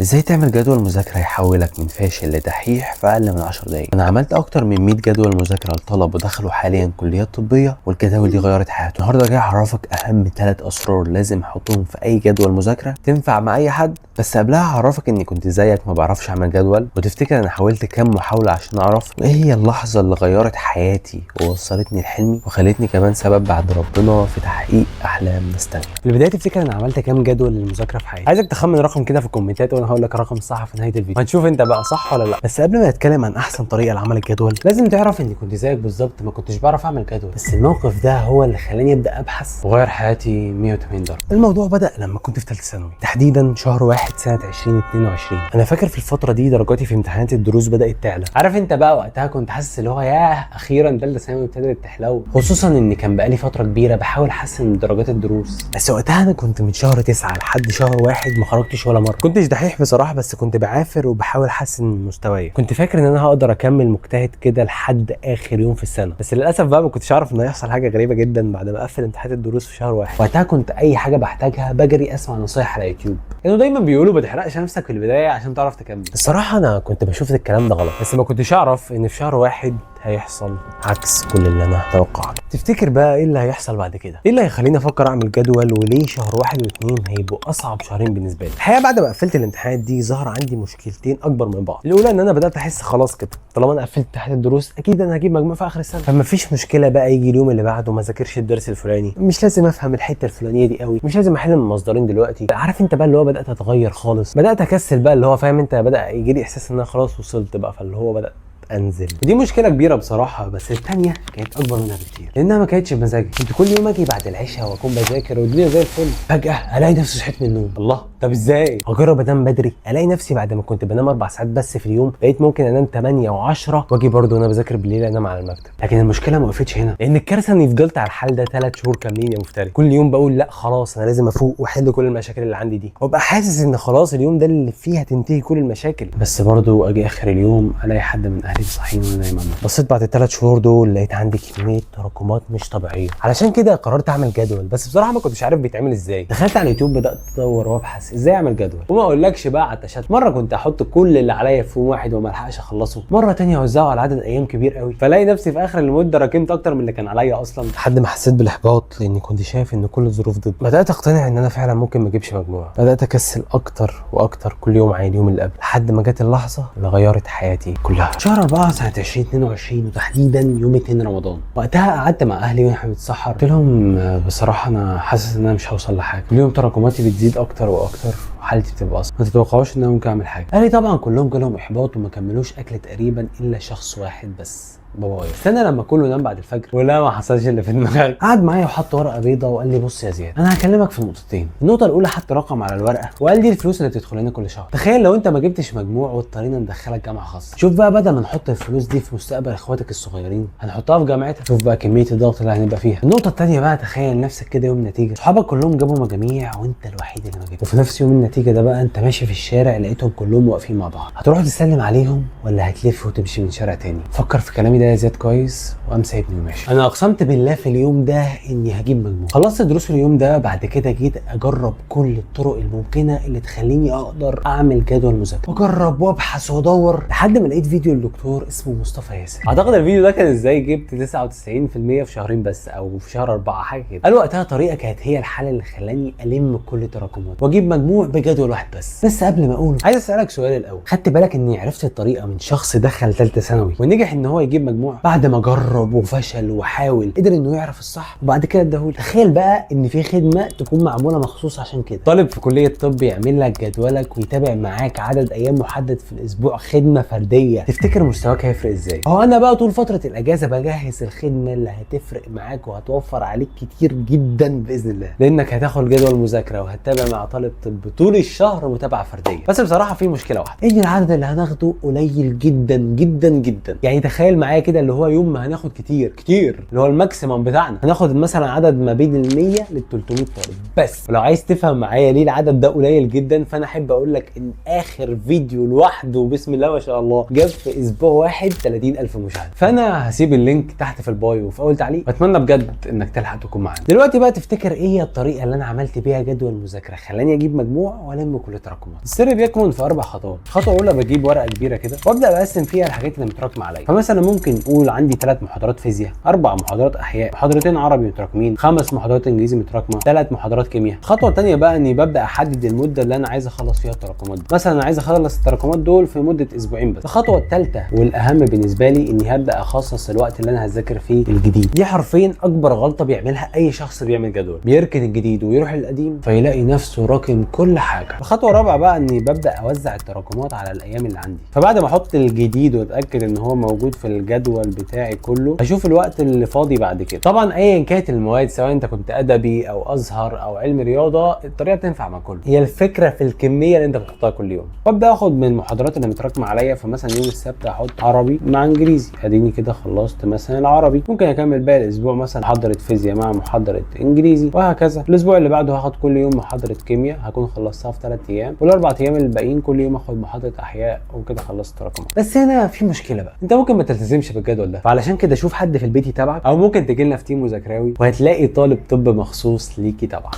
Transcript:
ازاي تعمل جدول مذاكرة يحولك من فاشل لدحيح في اقل من 10 دقايق؟ انا عملت اكتر من 100 جدول مذاكرة لطلب ودخلوا حاليا كليات طبية، والجداول دي غيرت حياتهم. النهارده جاي اعرفك اهم 3 اسرار لازم احطهم في اي جدول مذاكرة تنفع مع اي حد. بس قبلها هعرفك اني كنت زيك ما بعرفش اعمل جدول، وتفتكر انا حاولت كام محاولة عشان اعرف وايه هي اللحظة اللي غيرت حياتي ووصلتني لحلمي وخلتني كمان سبب بعد ربنا في تحقيق احلام ناس تانية. في البداية تفتكر انا عملت كام جدول للمذاكرة في حياتي؟ عايزك تخمن رقم كده في الكومنتات وانا هقول لك الرقم الصح في نهايه الفيديو، هنشوف انت بقى صح ولا لا. بس قبل ما نتكلم عن احسن طريقه لعمل الجدول، لازم تعرف اني كنت زيك بالظبط، ما كنتش بعرف اعمل جدول، بس الموقف ده هو اللي خلاني ابدا ابحث وغير حياتي 180 درجه. الموضوع بدا لما كنت في ثالثه ثانوي، تحديدا شهر 1 سنه 2022. انا فاكر في الفتره دي درجاتي في امتحانات الدروس بدات تعلى. عارف انت بقى وقتها كنت حاسس اللي هو ياه اخيرا ثالثه ثانوي ابتدت تحلو، خصوصا ان كان بقالي فتره كبيره بحاول احسن من درجات الدروس. بس وقتها انا كنت من شهر 9 لحد شهر 1 ما خرجتش ولا مره. كنتش دحيح بصراحه، بس كنت بعافر وبحاول احسن من مستواي. كنت فاكر ان انا هقدر اكمل مجتهد كده لحد اخر يوم في السنه، بس للاسف بقى ما كنتش اعرف ان هيحصل حاجه غريبه جدا بعد ما اقفل امتحانات الدروس في شهر 1. وقتها كنت اي حاجه بحتاجها بجري اسمع نصايح على يوتيوب، كانوا دايما بيقولوا ما تحرقش نفسك في البدايه عشان تعرف تكمل. الصراحه انا كنت بشوف الكلام ده غلط، بس ما كنتش اعرف ان في شهر 1 هيحصل عكس كل اللي انا توقعته. تفتكر بقى ايه اللي هيحصل بعد كده؟ ايه اللي هيخليني افكر اعمل جدول؟ وليه شهر 1 و2 هيبقوا اصعب شهرين بالنسبه لي؟ الحقيقه بعد ما قفلت الامتحانات دي ظهر عندي مشكلتين اكبر من بعض. الاولى ان انا بدات احس خلاص كده، طالما انا قفلت امتحانات الدروس اكيد انا هجيب مجموع في اخر السنه، فما فيش مشكله بقى يجي اليوم اللي بعده ما ذاكرش الدرس الفلاني، مش لازم افهم الحته الفلانيه دي قوي، مش لازم احل من المصدرين دلوقتي. عارف انت بقى اللي هو بدات اتغير خالص، بدات اكسل بقى، اللي هو فاهم انت، بدا يجي لي احساس ان انا خلاص وصلت بقى، فاللي هو بدا انزل. ودي مشكله كبيره بصراحه، بس الثانيه كانت اكبر منها بكتير، لانها ما كانتش بمزاجي. كنت كل يوم اجي بعد العشاء واكون بذاكر والدنيا زي الفل، فجاه الاقي نفسي صحيت من النوم. الله، طب ازاي؟ اجرب انام بدري، الاقي نفسي بعد ما كنت بنام 4 ساعات بس في اليوم بقيت ممكن انام 8 و10، واجي برضه وانا بذاكر بالليل انام على المكتب. لكن المشكله ما وقفتش هنا، لان الكارثه اني فضلت على الحال ده 3 شهور كاملين يا مفتري. كل يوم بقول لا خلاص انا لازم افوق واحل كل المشاكل اللي عندي دي، وابقى حاسس ان خلاص اليوم ده اللي فيه هتنتهي كل المشاكل. بس برضه اجي اخر اليوم الاقي حد من اهلي صاحيين وانا نايم. بصيت بعد ال3 شهور دول لقيت عندي كميه تراكمات مش طبيعيه، علشان كده قررت اعمل جدول. بس بصراحه ما كنتش عارف بيتعمل ازاي. دخلت على اليوتيوب بدات ادور وابحث ازاي اعمل جدول، وما اقولكش بقى عتشات. مره كنت احط كل اللي عليا في يوم واحد وما الحقش اخلصه، مره تانية اوزعه على عدد ايام كبير قوي، فلاقي نفسي في اخر المده راكمت اكتر من اللي كان عليا اصلا، لحد ما حسيت بالاحباط لاني كنت شايف ان كل الظروف ضد. بدات اقتنع ان انا فعلا ممكن ما اجيبش مجموع، بدات اكسل اكتر واكتر كل يوم عن اليوم اللي قبل، لحد ما جت اللحظه اللي غيرت حياتي كلها. شهر 4 سنه 2022 وتحديدا يوم 2 رمضان. وقتها قعدت مع اهلي واحنا بنتسحر، قلت لهم بصراحه انا حاسس ان انا مش هوصل لحاجه، اليوم تراكماتي بتزيد اكتر واكتر وحالتي بتبقى اصلا، ما تتوقعوش ان انا ممكن اعمل حاجه. اهلي طبعا كلهم جالهم احباط وما كملوش اكل تقريبا الا شخص واحد بس، بابايا. استنى لما كله نام بعد الفجر ولا ما حصلش اللي في دماغك. قعد معايا وحط ورقه بيضاء وقال لي بص يا زياد، انا هكلمك في نقطتين. النقطه الاولى حط رقم على الورقه وقال دي الفلوس اللي بتدخل لنا كل شهر، تخيل لو انت ما جبتش مجموع واضطرينا ندخلك جامعه خاصه، شوف بقى بدل ما نحط الفلوس دي في مستقبل اخواتك الصغيرين هنحطها في جامعتك، شوف بقى كميه الضغط اللي هنبقى فيها. النقطه الثانيه بقى، تخيل نفسك كده يوم النتيجه صحابك كلهم جابوا مجاميع وانت الوحيد اللي ما جبتش، وفي نفس يوم النتيجه ده بقى انت ماشي في الشارع لقيتهم كلهم واقفين مع بعض، هتروح تسلم عليهم ولا هتلف وتمشي من شارع تاني؟ فكر في كلامي ده يا زياد كويس وقام سايبني وماشي. انا اقسمت بالله في اليوم ده اني هجيب مجموع. خلصت دروس في اليوم ده، بعد كده جيت اجرب كل الطرق الممكنه اللي تخليني اقدر اعمل جدول مذاكره، واجرب وابحث وادور لحد ما لقيت فيديو الدكتور اسمه مصطفى ياسر. اعتقد الفيديو ده كان ازاي جبت 99% في شهرين بس، او في شهر 4 حاجه كده. قال وقتها طريقه كانت هي الحل اللي خلاني الم كل التراكمات واجيب مجموع بجدول واحد بس قبل ما اقوله عايز اسالك سؤال الاول، خدت بالك اني عرفت الطريقه من شخص دخل ثالثه ثانوي ونجح ان هو يجيب مجموع بعد ما جرب وفشل وحاول، قدر انه يعرف الصح وبعد كده اداهولي. تخيل بقى ان في خدمه تكون معموله مخصوص عشان كده، طالب في كليه طب يعمل لك جدولك ويتابع معاك عدد ايام محدد في الاسبوع، خدمه فرديه. تفتكر مستواك هيفرق ازاي؟ هو انا بقى طول فتره الاجازه بجهز الخدمه اللي هتفرق معاك وهتوفر عليك كتير جدا باذن الله، لانك هتاخد جدول مذاكره وهتتابع مع طالب طب طول الشهر متابعه فرديه. بس بصراحه في مشكله واحده، ان العدد اللي هناخده قليل جدا جدا جدا. يعني تخيل معايا كده اللي هو يوم ما هناخد كتير اللي هو الماكسيمم بتاعنا، هناخد مثلا عدد ما بين ال 100 لل 300 طالب بس. ولو عايز تفهم معايا ليه العدد ده قليل جدا، فانا احب اقول لك ان اخر فيديو لوحده بسم الله ما شاء الله جاب في اسبوع واحد 30,000 مشاهده. فانا هسيب اللينك تحت في البايو وفي اول تعليق، واتمنى بجد انك تلحق تكون معانا. دلوقتي بقى تفتكر ايه هي الطريقه اللي انا عملت بيها جدول مذاكره خلاني اجيب مجموع والم كل التراكمات. السر بيكمن في 4 خطوات. الخطوه الاولى بجيب ورقه كبيره كده وابدا اقسم فيها الحاجات اللي متراكمه عليا. فمثلا ممكن نقول عندي 3 محاضرات فيزياء، 4 محاضرات احياء، محاضرتين عربي متراكمين، 5 محاضرات انجليزي متراكمه، 3 محاضرات كيمياء. الخطوه الثانيه بقى اني ببدا احدد المده اللي انا عايز اخلص فيها التراكمات دي. مثلا انا عايز اخلص التراكمات دول في مده اسبوعين بس. الخطوه الثالثه والاهم بالنسبه لي اني هبدا اخصص الوقت اللي انا هذاكر فيه الجديد. دي حرفيا اكبر غلطه بيعملها اي شخص بيعمل جدول، بيركن الجديد ويروح للقديم فيلاقي نفسه راكم كل حاجه. الخطوه الرابعه بقى اني ببدا اوزع التراكمات على الايام اللي عندي. فبعد ما احط الجديد واتاكد ان هو موجود في الجدول بتاعي كله، اشوف الوقت اللي فاضي بعد كده. طبعا ايا كانت المواد، سواء انت كنت ادبي او ازهر او علم رياضه، الطريقه تنفع مع كله. هي الفكره في الكميه اللي انت بتحطها كل يوم. وابدا اخد من المحاضرات اللي متراكمه عليا. فمثلا يوم السبت احط عربي مع انجليزي، اديني كده خلصت مثلا العربي. ممكن اكمل باقي الاسبوع مثلا محاضره فيزياء مع محاضره انجليزي، وهكذا. الاسبوع اللي بعده هاخد كل يوم محاضره كيمياء، هكون خلصتها في 3 ايام، والاربع ايام الباقيين كل يوم اخد محاضره احياء، وكده خلصت التراكمات. بس هنا في مشكله بقى، انت ممكن ما تلتزمش بالجدول ده، فعلشان كده شوف حد في البيت يتابعك، او ممكن تجي لنا في تيم مذاكراوي وهتلاقي طالب طب مخصوص ليك يتابعك.